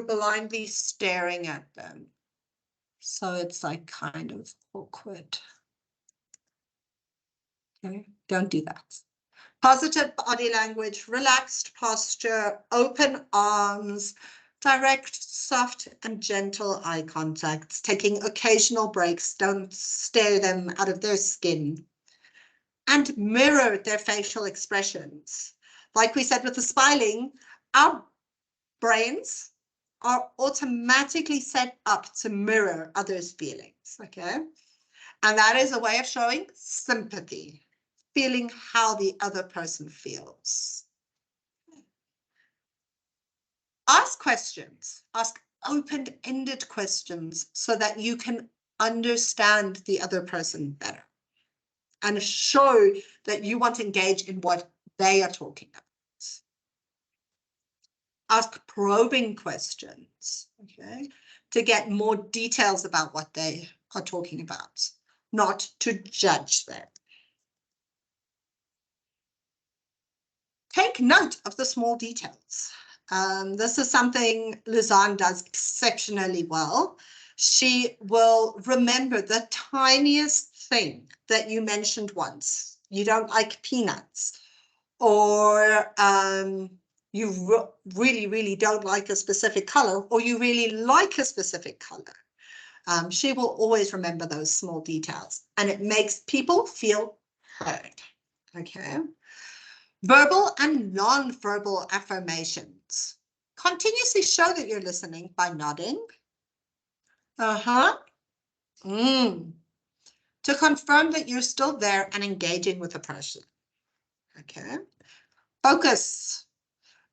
blindly staring at them. So it's like kind of awkward. Okay, don't do that. Positive body language, relaxed posture, open arms, direct, soft and gentle eye contact, taking occasional breaks, don't stare them out of their skin. And mirror their facial expressions. Like we said with the smiling, our brains are automatically set up to mirror others' feelings, okay? And that is a way of showing sympathy, feeling how the other person feels. Ask questions, ask open-ended questions so that you can understand the other person better and show that you want to engage in what they are talking about. Ask probing questions, okay, to get more details about what they are talking about, not to judge them. Take note of the small details. This is something Lizanne does exceptionally well. She will remember the tiniest thing that you mentioned once. You don't like peanuts, or you really, really don't like a specific color, or you really like a specific color. She will always remember those small details, and it makes people feel heard, okay? Verbal and non-verbal affirmations. Continuously show that you're listening by nodding. To confirm that you're still there and engaging with the person. Okay. Focus.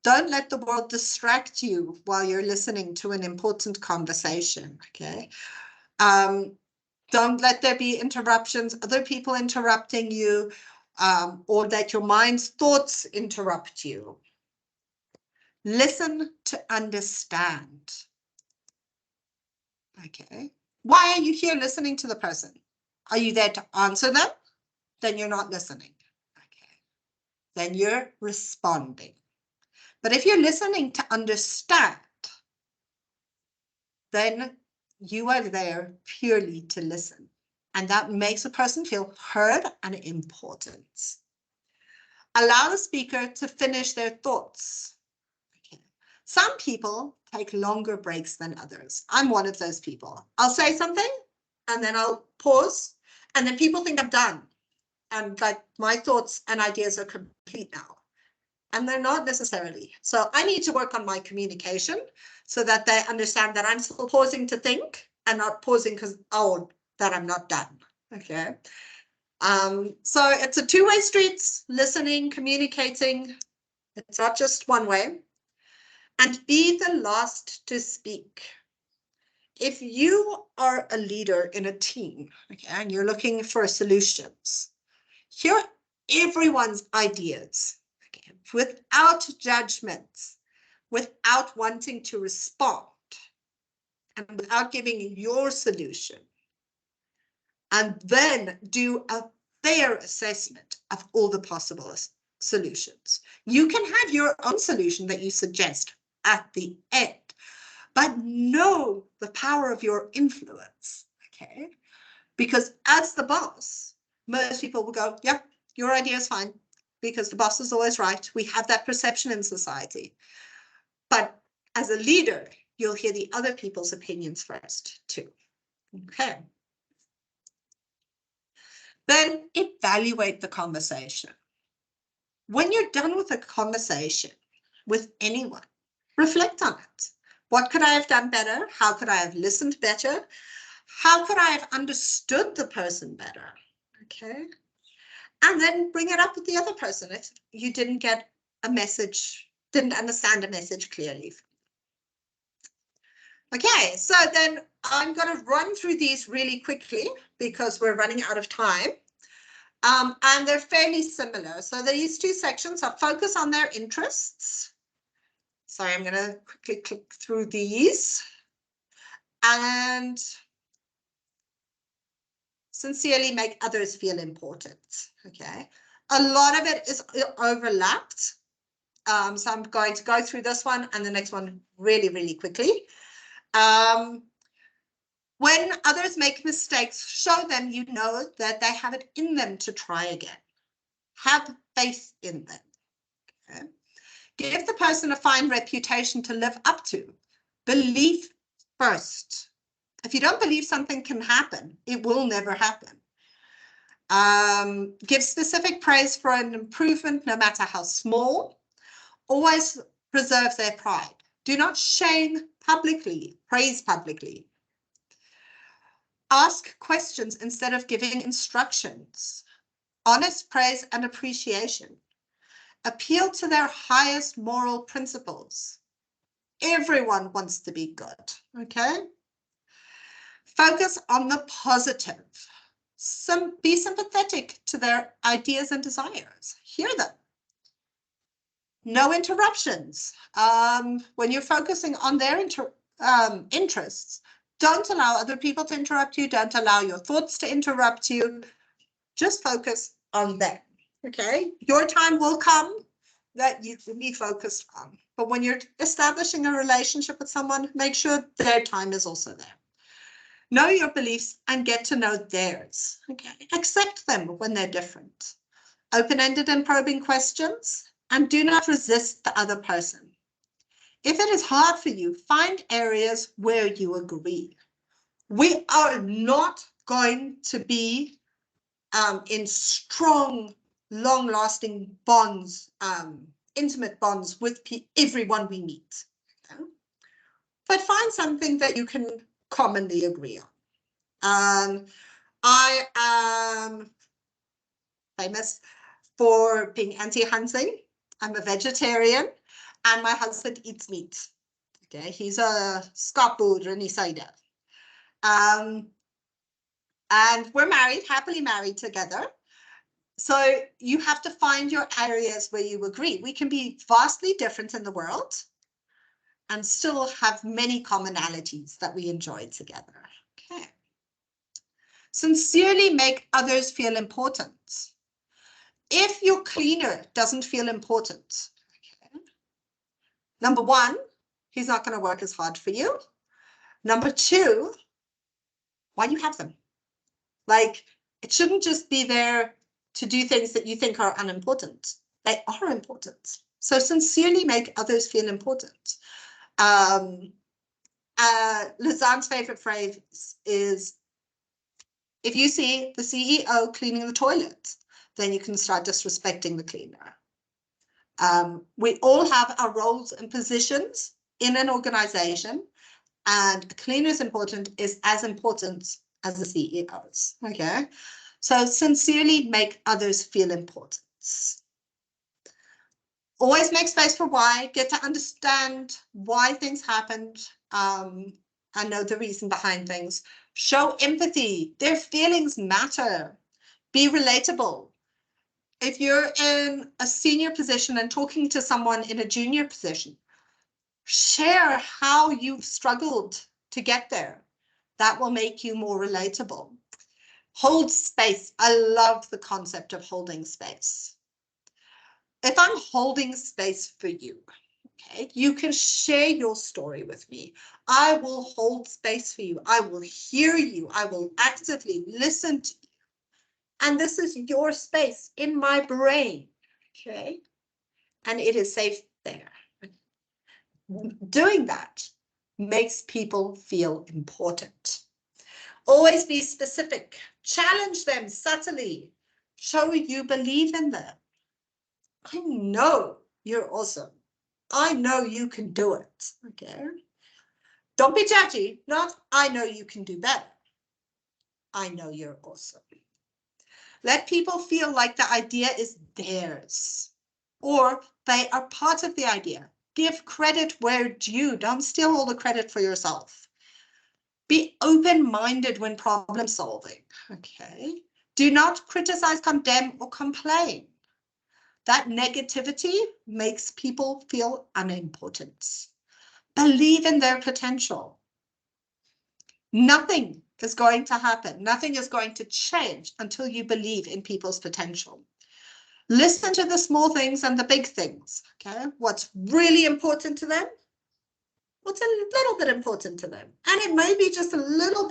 Don't let the world distract you while you're listening to an important conversation. Okay. Don't let there be interruptions, other people interrupting you, or that your mind's thoughts interrupt you. Listen to understand. Okay. Why are you here listening to the person? Are you there to answer them? Then you're not listening. Okay. Then you're responding. But if you're listening to understand, then you are there purely to listen. And that makes a person feel heard and important. Allow the speaker to finish their thoughts. Okay. Some people take longer breaks than others. I'm one of those people. I'll say something and then I'll pause, and then people think I'm done. And like my thoughts and ideas are complete now. And they're not necessarily. So I need to work on my communication so that they understand that I'm still pausing to think and not pausing because, oh, that I'm not done. Okay. So it's a two-way street, listening, communicating. It's not just one way. And be the last to speak. If you are a leader in a team, okay, and you're looking for solutions, hear everyone's ideas, okay, without judgments, without wanting to respond, and without giving your solution. And then do a fair assessment of all the possible solutions. You can have your own solution that you suggest at the end, but know the power of your influence, okay? Because as the boss, most people will go, yeah, your idea is fine, because the boss is always right. We have that perception in society. But as a leader, you'll hear the other people's opinions first too. Okay. Then evaluate the conversation. When you're done with a conversation with anyone, reflect on it. What could I have done better? How could I have listened better? How could I have understood the person better? Okay. And then bring it up with the other person if you didn't get a message, didn't understand a message clearly. Okay, so then I'm going to run through these really quickly because we're running out of time. And they're fairly similar. So these two sections are focus on their interests. Sorry, I'm going to quickly click through these. And sincerely make others feel important. Okay, a lot of it is overlapped. So I'm going to go through this one and the next one really, really quickly. When others make mistakes, show them you know that they have it in them to try again. Have faith in them. Okay. Give the person a fine reputation to live up to. Belief first. If you don't believe something can happen, it will never happen. Give specific praise for an improvement, no matter how small. Always preserve their pride. Do not shame publicly, praise publicly. Ask questions instead of giving instructions. Honest praise and appreciation. Appeal to their highest moral principles. Everyone wants to be good, okay? Focus on the positive. Be sympathetic to their ideas and desires. Hear them. No interruptions. When you're focusing on their interests, don't allow other people to interrupt you. Don't allow your thoughts to interrupt you. Just focus on them, okay? Your time will come that you can be focused on. But when you're establishing a relationship with someone, make sure their time is also there. Know your beliefs and get to know theirs, okay? Accept them when they're different. Open-ended and probing questions, and do not resist the other person. If it is hard for you, find areas where you agree. We are not going to be in strong, long-lasting bonds, intimate bonds with everyone we meet. Okay? But find something that you can commonly agree on. I am famous for being anti-hunting. I'm a vegetarian, and my husband eats meat. Okay, he's a skaapboer in Isaida. And we're married, happily married together. So you have to find your areas where you agree. We can be vastly different in the world and still have many commonalities that we enjoy together. Okay. Sincerely make others feel important. If your cleaner doesn't feel important, okay, number one, he's not going to work as hard for you. Number two, why do you have them? Like, it shouldn't just be there to do things that you think are unimportant. They are important. So sincerely make others feel important. Lizanne's favorite phrase is, if you see the CEO cleaning the toilet, then you can start disrespecting the cleaner. We all have our roles and positions in an organization, and a cleaner is as important as the CEOs, okay? So sincerely make others feel important. Always make space for why, get to understand why things happened, and know the reason behind things. Show empathy, their feelings matter. Be relatable. If you're in a senior position and talking to someone in a junior position, share how you've struggled to get there. That will make you more relatable. Hold space. I love the concept of holding space. If I'm holding space for you, okay, you can share your story with me. I will hold space for you. I will hear you. I will actively listen to you. And this is your space in my brain, okay? And it is safe there. Doing that makes people feel important. Always be specific. Challenge them subtly. Show you believe in them. I know you're awesome. I know you can do it. Okay. Don't be judgy. Not, I know you can do better. I know you're awesome. Let people feel like the idea is theirs, or they are part of the idea. Give credit where due. Don't steal all the credit for yourself. Be open-minded when problem solving. Okay. Do not criticize, condemn, or complain. That negativity makes people feel unimportant. Believe in their potential. Nothing is going to happen. Nothing is going to change until you believe in people's potential. Listen to the small things and the big things. Okay, what's really important to them? What's a little bit important to them? And it may be just a little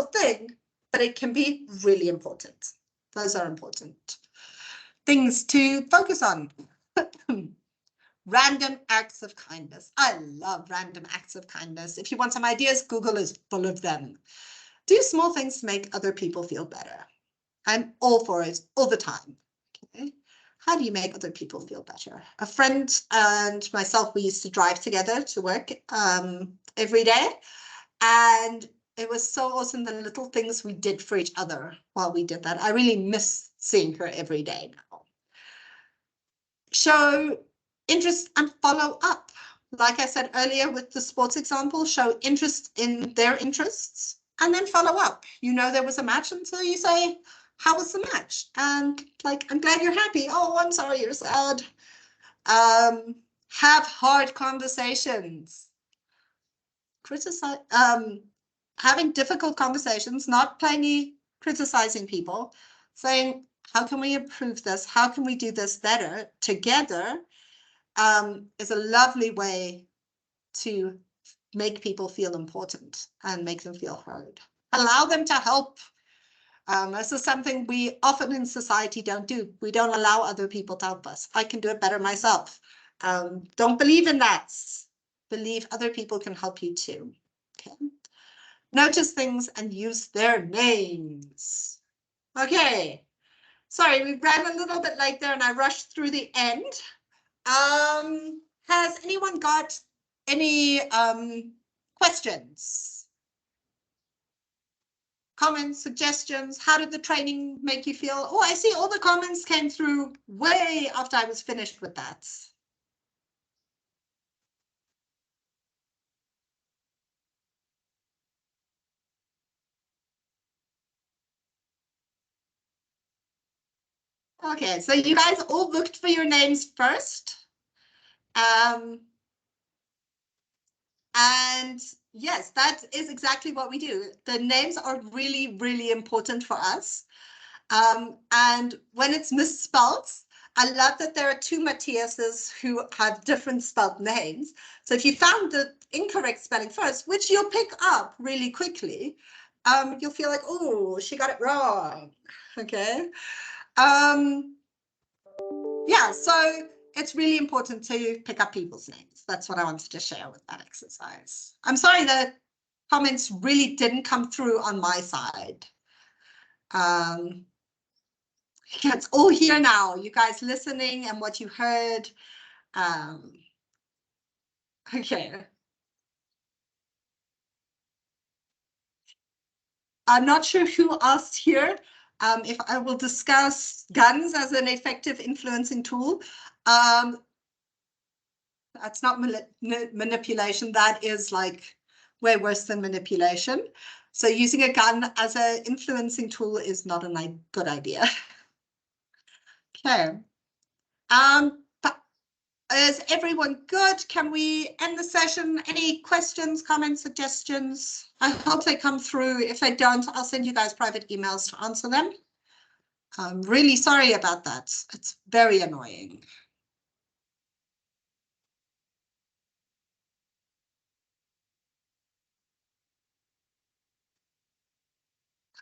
thing, but it can be really important. Those are important things to focus on. Random acts of kindness. I love random acts of kindness. If you want some ideas, Google is full of them. Do small things to make other people feel better. I'm all for it all the time. Okay. How do you make other people feel better? A friend and myself, we used to drive together to work every day. And it was so awesome, the little things we did for each other while we did that. I really miss seeing her every day now. Show interest and follow up. Like I said earlier with the sports example, show interest in their interests and then follow up. You know there was a match, and so you say, how was the match? And like, I'm glad you're happy. Oh, I'm sorry you're sad. Have hard conversations. Criticize, having difficult conversations, not plainly criticizing people, saying, how can we improve this? How can we do this better together? Is a lovely way to make people feel important and make them feel heard. Allow them to help. This is something we often in society don't do. We don't allow other people to help us. I can do it better myself. Don't believe in that. Believe other people can help you too. Okay. Notice things and use their names. Okay. Sorry, we ran a little bit late there and I rushed through the end. Has anyone got any questions? Comments, suggestions? How did the training make you feel? Oh, I see all the comments came through way after I was finished with that. Okay, so you guys all looked for your names first. And yes, that is exactly what we do. The names are really, really important for us. And when it's misspelled, I love that there are two Matthiases who have different spelled names. So if you found the incorrect spelling first, which you'll pick up really quickly, you'll feel like, oh, she got it wrong. Okay. Yeah, so it's really important to pick up people's names. That's what I wanted to share with that exercise. I'm sorry that comments really didn't come through on my side. It's all here now, you guys listening and what you heard. Okay. I'm not sure who asked here if I will discuss guns as an effective influencing tool. That's not manipulation. That is like way worse than manipulation. So using a gun as an influencing tool is not a good idea. Okay. Is everyone good? Can we end the session? Any questions, comments, suggestions? I hope they come through. If they don't, I'll send you guys private emails to answer them. I'm really sorry about that. It's very annoying.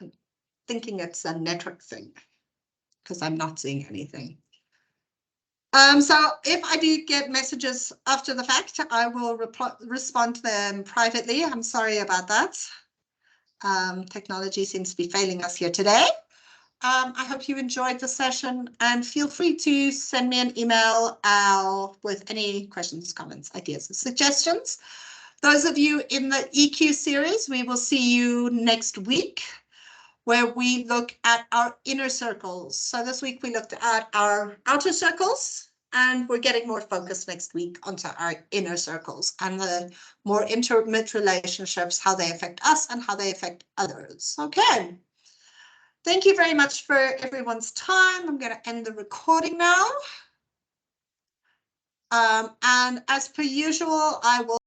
I'm thinking it's a network thing because I'm not seeing anything. So if I do get messages after the fact, I will respond to them privately. I'm sorry about that. Technology seems to be failing us here today. I hope you enjoyed the session, and feel free to send me an email with any questions, comments, ideas, and suggestions. Those of you in the EQ series, we will see you next week, where we look at our inner circles. So this week we looked at our outer circles, and we're getting more focused next week onto our inner circles and the more intimate relationships, how they affect us and how they affect others. Okay. Thank you very much for everyone's time. I'm going to end the recording now. And as per usual, I will